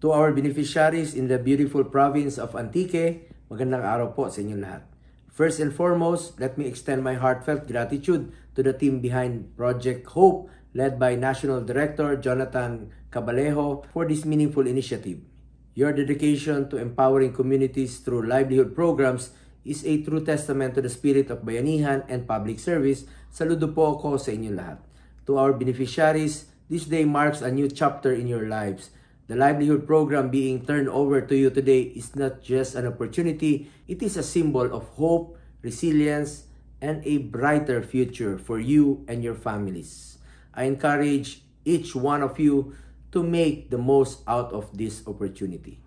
To our beneficiaries in the beautiful province of Antique, magandang araw po sa inyong lahat. First and foremost, let me extend my heartfelt gratitude to the team behind Project Hope, led by National Director Jonathan Cabalejo, for this meaningful initiative. Your dedication to empowering communities through livelihood programs is a true testament to the spirit of bayanihan and public service. Saludo po ako sa inyong lahat. To our beneficiaries, this day marks a new chapter in your lives. The livelihood program being turned over to you today is not just an opportunity, it is a symbol of hope, resilience, and a brighter future for you and your families. I encourage each one of you to make the most out of this opportunity.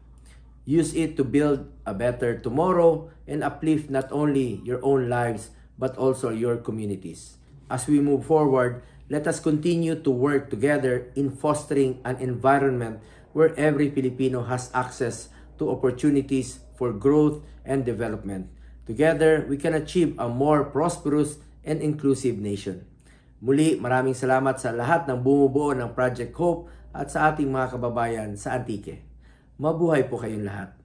Use it to build a better tomorrow and uplift not only your own lives but also your communities. As we move forward, let us continue to work together in fostering an environment where every Filipino has access to opportunities for growth and development. Together, we can achieve a more prosperous and inclusive nation. Muli, maraming salamat sa lahat ng bumubuo ng Project Hope at sa ating mga kababayan sa Antique. Mabuhay po kayong lahat.